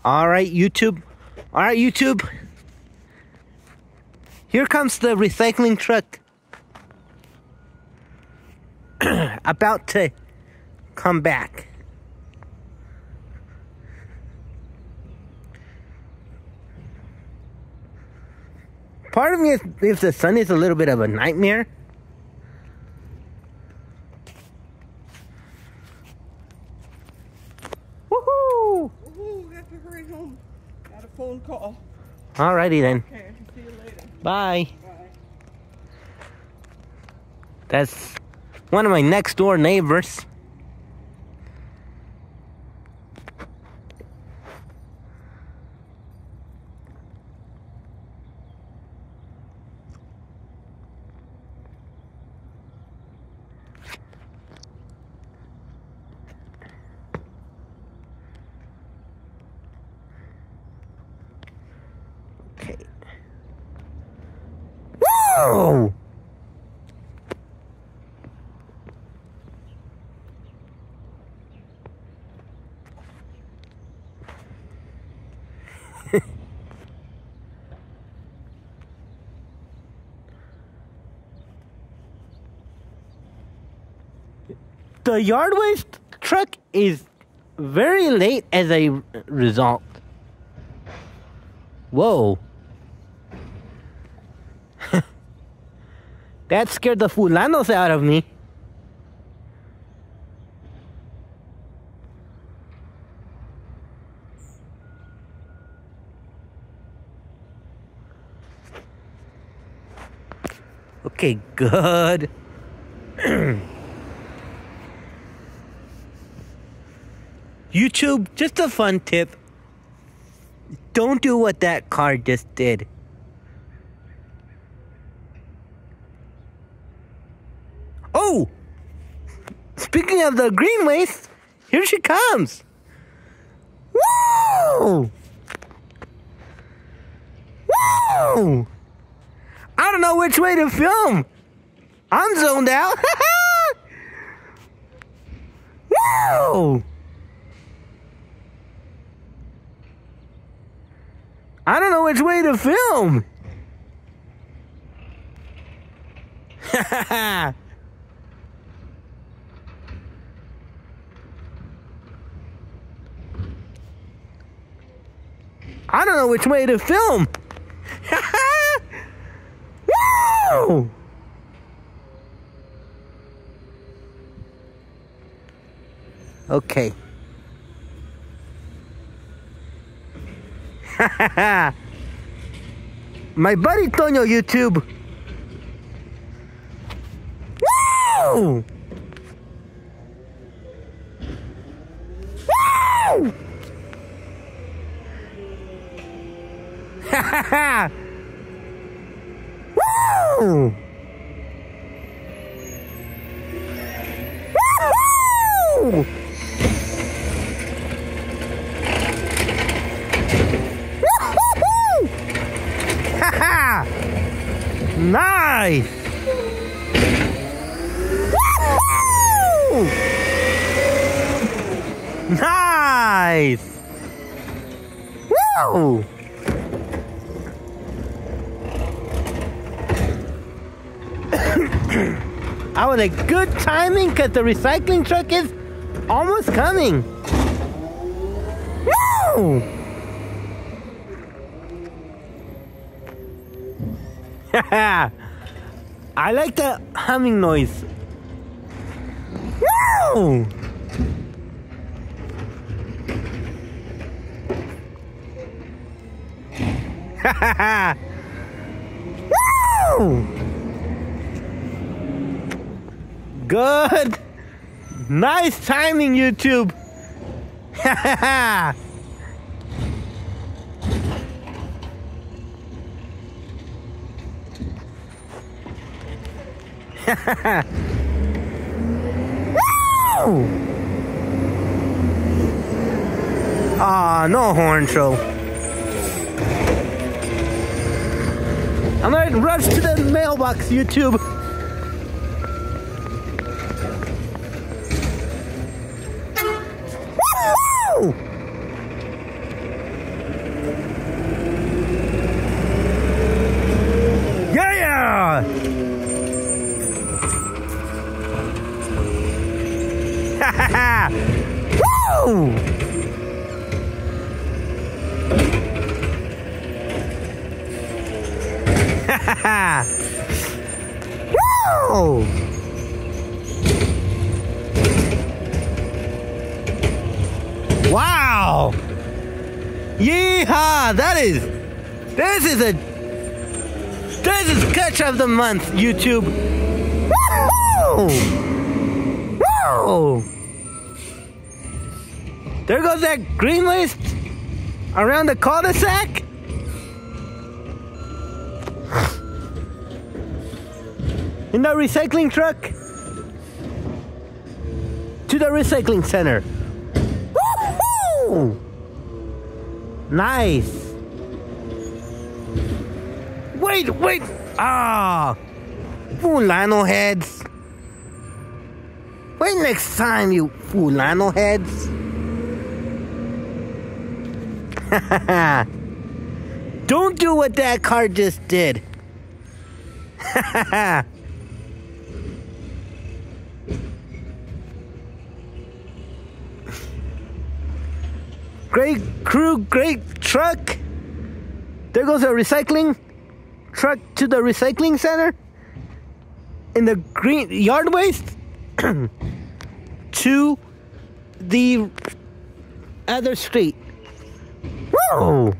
All right, YouTube. All right, YouTube. Here comes the recycling truck. About to come back. Part of me is if the sun is a little bit of a nightmare. Woohoo! Woohoo! Got to hurry home. Got a phone call. Alrighty then. Okay, see you later. Bye. Bye. That's one of my next door neighbors. Okay. Whoa! The yard waste truck is very late as a result. Whoa. That scared the fulanos out of me. Okay, good. YouTube, just a fun tip. Don't do what that car just did. Oh! Speaking of the green waste, here she comes. Woo! Woo! I don't know which way to film. I'm zoned out. Woo! I don't know which way to film. I don't know which way to film. Woo! Okay. My buddy Toño, YouTube. Woo! Woo! Woo! Woo! Nice! Woo! Nice! Woo! I was like, good timing because the recycling truck is almost coming. Woo! I like the humming noise. Woo! Woo! Good. Nice timing, YouTube. Woo! Aw, no horn show. I'm gonna rush to the mailbox, YouTube. Woo! Woo! Wow! Yeehaw! This is catch of the month, YouTube. Woo! Woo! There goes that green waste around the cul-de-sac. In the recycling truck to the recycling center. Woo-hoo! Nice. Wait. Ah, Fulano heads. Wait next time, you Fulano heads. Don't do what that car just did. Great crew, great truck. There goes a recycling truck to the recycling center. In the green yard waste to the other street. Whoa!